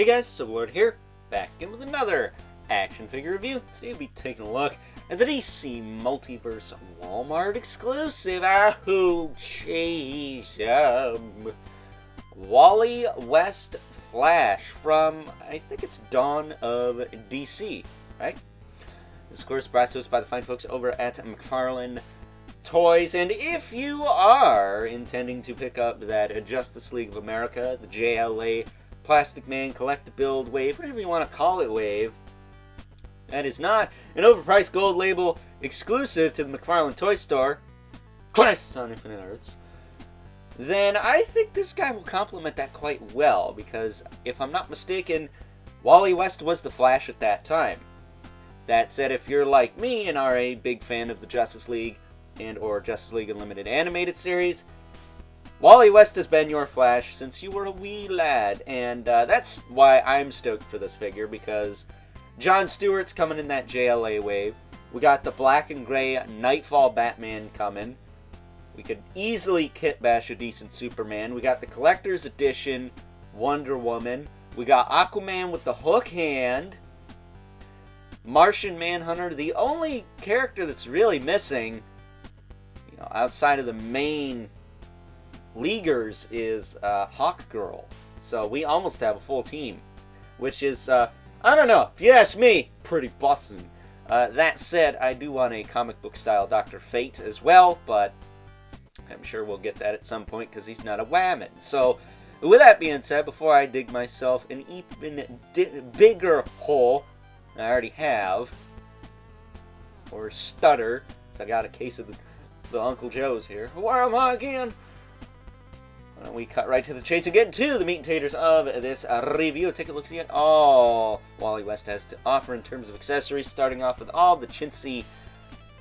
Hey guys, Lord here, back in with another action figure review. Today we'll be taking a look at the DC Multiverse Wal-Mart exclusive. Oh, jeez. Wally West Flash from, I think it's Dawn of DC, right? This, of course, brought to us by the fine folks over at McFarlane Toys. And if you are intending to pick up that Justice League of America, the JLA Plastic Man Collect-a-Build wave, whatever you want to call it wave, that is not an overpriced gold label exclusive to the McFarlane Toy Store, Crisis on Infinite Earths, then I think this guy will complement that quite well, because if I'm not mistaken, Wally West was the Flash at that time. That said, if you're like me and are a big fan of the Justice League and or Justice League Unlimited animated series, Wally West has been your Flash since you were a wee lad, and that's why I'm stoked for this figure, because John Stewart's coming in that JLA wave. We got the black and gray Nightfall Batman coming. We could easily kit bash a decent Superman. We got the Collector's Edition Wonder Woman. We got Aquaman with the hook hand. Martian Manhunter, the only character that's really missing, you know, outside of the main Leaguers, is Hawkgirl. So we almost have a full team, which is, I don't know, if you ask me, pretty bussin'. That said, I do want a comic book style Dr. Fate as well, but I'm sure we'll get that at some point because he's not a whammon. So, with that being said, before I dig myself an even bigger hole than I already have, or stutter, because I got a case of the Uncle Joe's here. Where am I again? We cut right to the chase and get into the meat and taters of this review. Take a look at all Wally West has to offer in terms of accessories, starting off with all the chintzy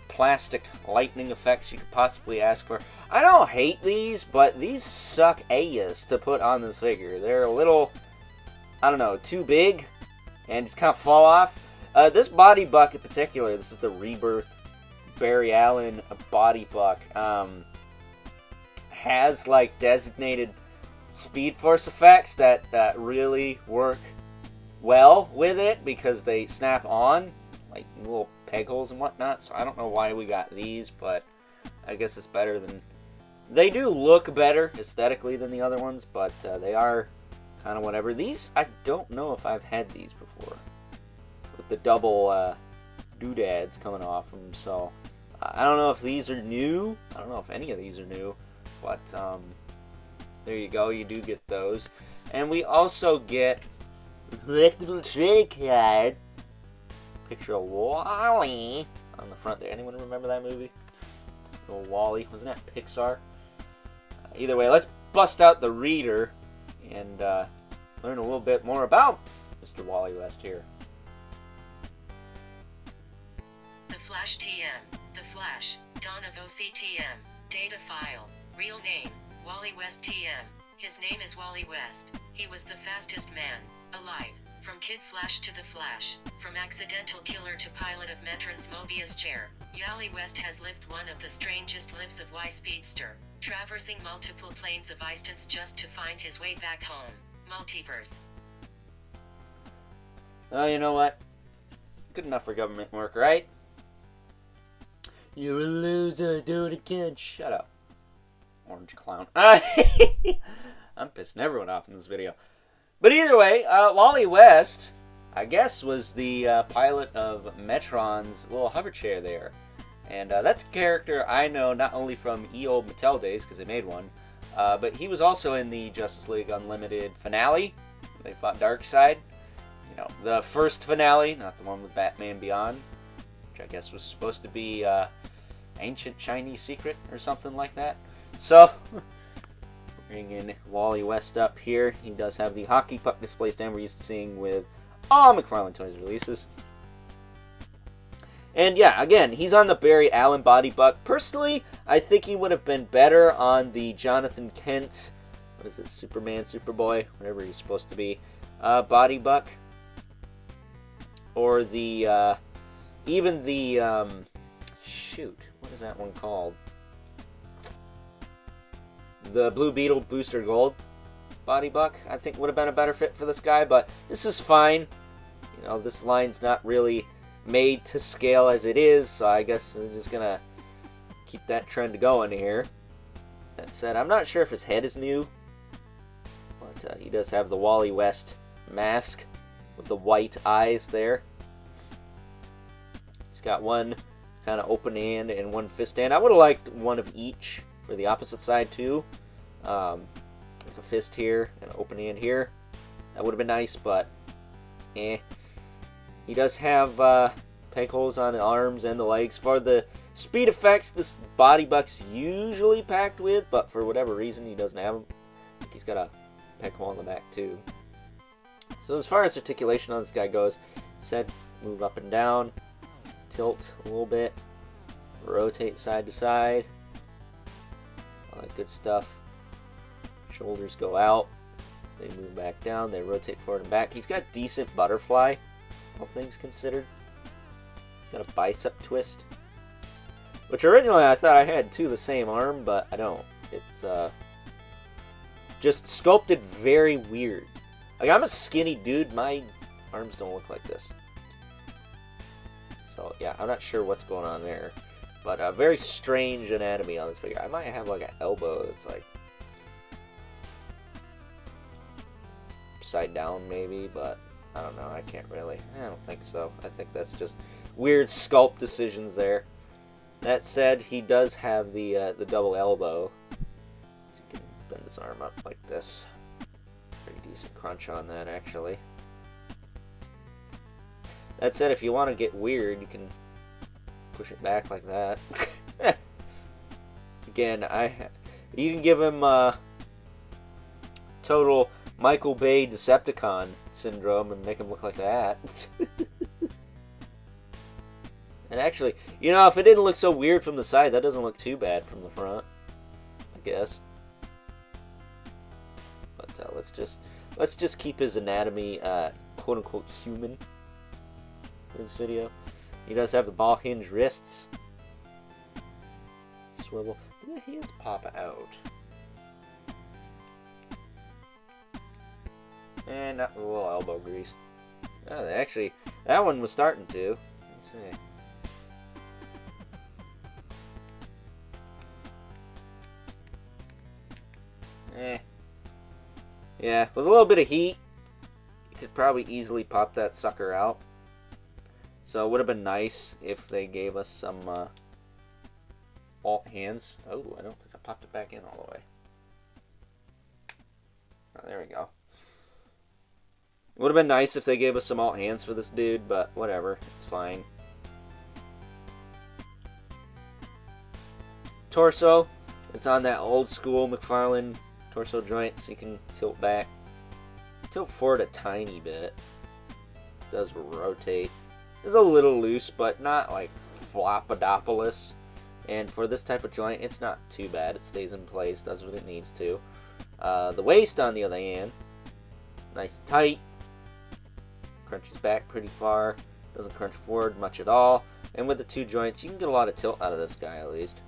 plastic lightning effects you could possibly ask for. I don't hate these, but these suck ass to put on this figure. They're a little, I don't know, too big and just kind of fall off. This body buck in particular, this is the Rebirth Barry Allen body buck, has like designated Speed Force effects that really work well with it because they snap on like little peg holes and whatnot. So I don't know why we got these, but I guess it's better than, they do look better aesthetically than the other ones, but they are kind of whatever. These, I don't know if I've had these before with the double doodads coming off them, so I don't know if these are new. I don't know if any of these are new. But, there you go, you do get those. And we also get a collectible trading card. Picture of Wally on the front there. Anyone remember that movie? Little Wally. Wasn't that Pixar? Either way, let's bust out the reader and learn a little bit more about Mr. Wally West here. The Flash TM. The Flash. Dawn of OCTM. Data file. Real name, Wally West TM. His name is Wally West. He was the fastest man alive. From Kid Flash to the Flash. From accidental killer to pilot of Metron's Mobius chair. Wally West has lived one of the strangest lives of Y Speedster. Traversing multiple planes of existence just to find his way back home. Multiverse. Oh, you know what? Good enough for government work, right? You're a loser, do it again. Shut up. Orange clown. I'm pissing everyone off in this video. But either way, Wally West, I guess, was the pilot of Metron's little hover chair there. And that's a character I know not only from old Mattel days, because they made one, but he was also in the Justice League Unlimited finale. They fought Darkseid. You know, the first finale, not the one with Batman Beyond, which I guess was supposed to be ancient Chinese secret or something like that. So, bringing Wally West up here. He does have the hockey puck display stand we're used to seeing with all McFarlane Toys releases. And yeah, again, he's on the Barry Allen body buck. Personally, I think he would have been better on the Jonathan Kent, what is it, Superman, Superboy, whatever he's supposed to be, body buck. Or the, even the, shoot, what is that one called? The Blue Beetle Booster Gold body buck, I think, would have been a better fit for this guy, but this is fine. You know, this line's not really made to scale as it is, so I guess I'm just gonna keep that trend going here. That said, I'm not sure if his head is new, but he does have the Wally West mask with the white eyes there. He's got one kind of open hand and one fist hand. I would have liked one of each for the opposite side too. Like a fist here and an open hand here. That would have been nice, but eh. He does have peg holes on the arms and the legs. For the speed effects, this body buck's usually packed with, but for whatever reason he doesn't have them. I think he's got a peg hole on the back too. So as far as articulation on this guy goes, said move up and down, tilt a little bit, rotate side to side, all that good stuff. Shoulders go out, they move back down, they rotate forward and back. He's got decent butterfly, all things considered. He's got a bicep twist, which originally I thought I had two the same arm, but I don't. It's just sculpted very weird. Like, I'm a skinny dude, my arms don't look like this. So yeah, I'm not sure what's going on there, but very strange anatomy on this figure. I might have like an elbow that's like upside down maybe, but I don't know. I don't think so. I think that's just weird sculpt decisions there. That said, he does have the double elbow, so you can bend his arm up like this. Pretty decent crunch on that, actually. That said, if you want to get weird, you can push it back like that. Again, you can give him total Michael Bay Decepticon syndrome and make him look like that. And actually, you know, if it didn't look so weird from the side, that doesn't look too bad from the front, I guess. But let's just keep his anatomy quote unquote human in this video. He does have the ball hinge wrists. Swivel. The hands pop out. And not with a little elbow grease. Oh, actually, that one was starting to. Let's see. Yeah, with a little bit of heat, you could probably easily pop that sucker out. So it would have been nice if they gave us some alt hands. Oh, I don't think I popped it back in all the way. Oh, there we go. It would have been nice if they gave us some alt hands for this dude, but whatever, it's fine. Torso, it's on that old school McFarlane torso joint, so you can tilt back. Tilt forward a tiny bit. It does rotate. It's a little loose, but not like Flopadopoulos. And for this type of joint, it's not too bad. It stays in place, does what it needs to. The waist, on the other hand, nice and tight. Crunches back pretty far. Doesn't crunch forward much at all. And with the two joints, you can get a lot of tilt out of this guy at least.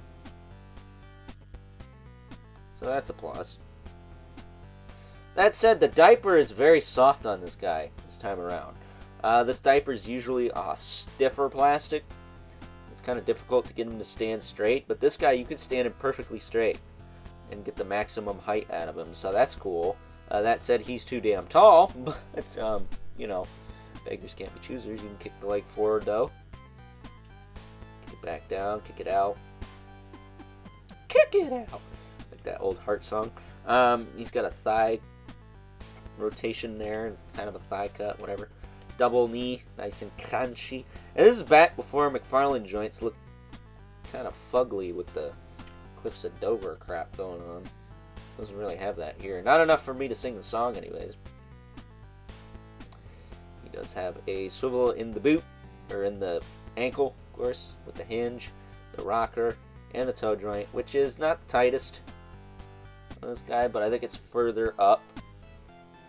So that's a plus. That said, the diaper is very soft on this guy this time around. This diaper is usually a stiffer plastic. It's kind of difficult to get him to stand straight, but this guy, you can stand him perfectly straight and get the maximum height out of him, so that's cool. That said, he's too damn tall, but, you know, beggars can't be choosers. You can kick the leg forward, though. Kick it back down, kick it out. Kick it out! Like that old Heart song. He's got a thigh rotation there, kind of a thigh cut, whatever. Double knee, nice and crunchy. And this is back before McFarlane joints looked kind of fugly with the Cliffs of Dover crap going on. Doesn't really have that here. Not enough for me to sing the song anyways. He does have a swivel in the boot, or in the ankle, of course, with the hinge, the rocker, and the toe joint, which is not the tightest on this guy, but I think it's further up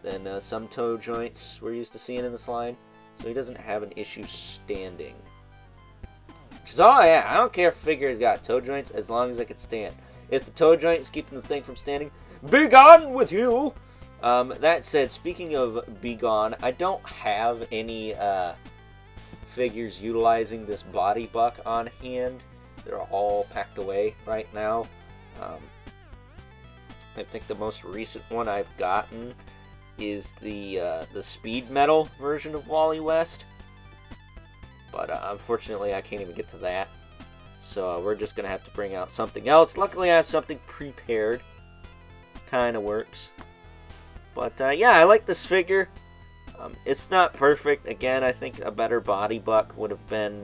than some toe joints we're used to seeing in this line, so he doesn't have an issue standing. Which is all I am. I don't care if a figure's got toe joints as long as I can stand. If the toe joint is keeping the thing from standing, be gone with you! That said, speaking of Be Gone, I don't have any figures utilizing this body buck on hand. They're all packed away right now. I think the most recent one I've gotten is the speed metal version of Wally West, but unfortunately I can't even get to that. So we're just gonna have to bring out something else. Luckily I have something prepared. Kinda works. But yeah, I like this figure. It's not perfect. Again, I think a better body buck would have been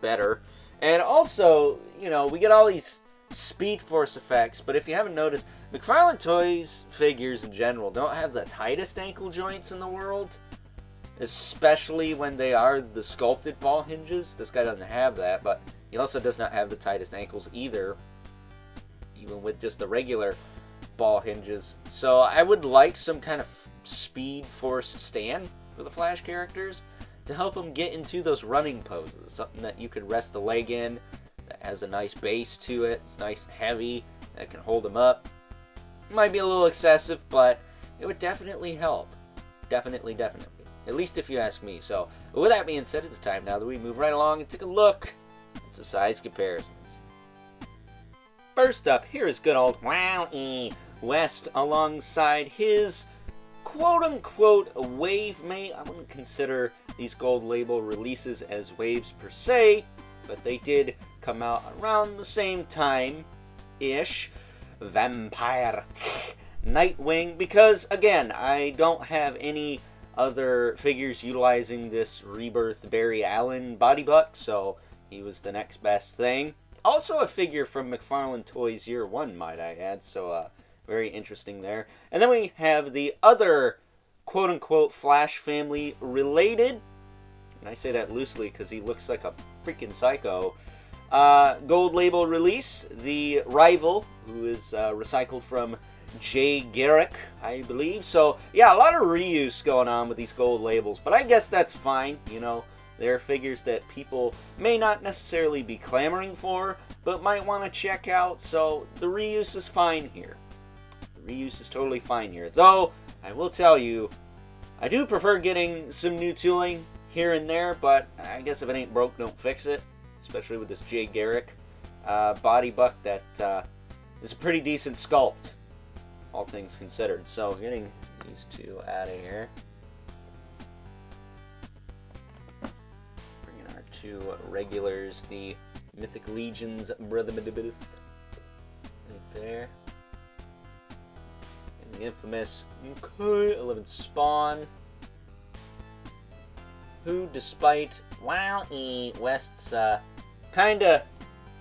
better. And also, you know, we get all these Speed Force effects, but if you haven't noticed, McFarlane Toys figures in general don't have the tightest ankle joints in the world, especially when they are the sculpted ball hinges. This guy doesn't have that, but he also does not have the tightest ankles either, even with just the regular ball hinges. So I would like some kind of Speed Force stand for the Flash characters to help them get into those running poses, something that you could rest the leg in, that has a nice base to it, it's nice and heavy, that can hold them up. It might be a little excessive, but it would definitely help. Definitely. At least if you ask me. So, with that being said, it's time now that we move right along and take a look at some size comparisons. First up, here is good old Wally West alongside his quote-unquote wave mate. I wouldn't consider these gold label releases as waves per se, but they did come out around the same time-ish. Vampire Nightwing, because again, I don't have any other figures utilizing this Rebirth Barry Allen body buck, so he was the next best thing. Also a figure from McFarlane Toys Year 1, might I add, so very interesting there. And then we have the other quote-unquote Flash family related, and I say that loosely because he looks like a freaking psycho, gold label release, the Rival, who is recycled from Jay Garrick, I believe. So yeah, a lot of reuse going on with these gold labels, but I guess that's fine. You know, they're figures that people may not necessarily be clamoring for, but might want to check out, so the reuse is fine here. The reuse is totally fine here. Though, I will tell you, I do prefer getting some new tooling here and there, but I guess if it ain't broke, don't fix it. Especially with this Jay Garrick body buck that is a pretty decent sculpt, all things considered. So, getting these two out of here. Bringing our two regulars, the Mythic Legions, Brother right there. And the infamous 11 Spawn, who, despite Wally West's kinda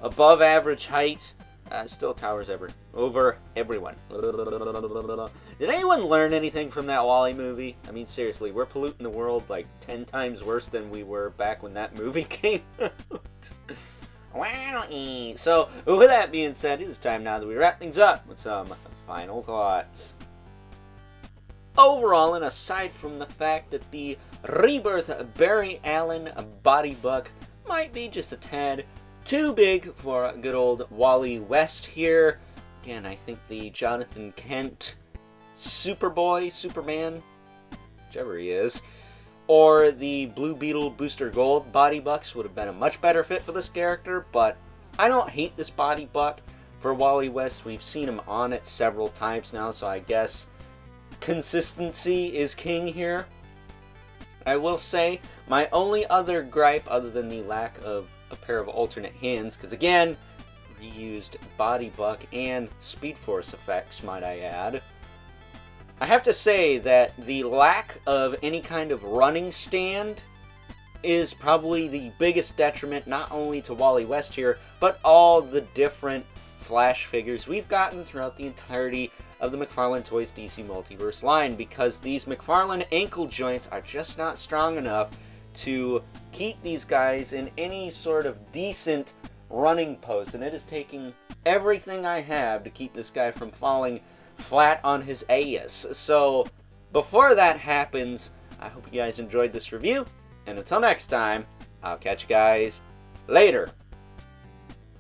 above average height, still towers over everyone. Did anyone learn anything from that Wally movie? I mean, seriously, we're polluting the world like 10 times worse than we were back when that movie came out. Wally. So, with that being said, it is time now that we wrap things up with some final thoughts. Overall, and aside from the fact that the Rebirth Barry Allen body buck might be just a tad too big for good old Wally West here. Again, I think the Jonathan Kent Superman, whichever he is, or the Blue Beetle Booster Gold body bucks would have been a much better fit for this character, but I don't hate this body buck for Wally West. We've seen him on it several times now, so I guess consistency is king here. I will say, my only other gripe, other than the lack of a pair of alternate hands, because again, reused body buck and Speed Force effects, might I add. I have to say that the lack of any kind of running stand is probably the biggest detriment, not only to Wally West here, but all the different Flash figures we've gotten throughout the entirety of the McFarlane Toys DC Multiverse line, because these McFarlane ankle joints are just not strong enough to keep these guys in any sort of decent running pose, and it is taking everything I have to keep this guy from falling flat on his ass. So before that happens, I hope you guys enjoyed this review, and until next time, I'll catch you guys later.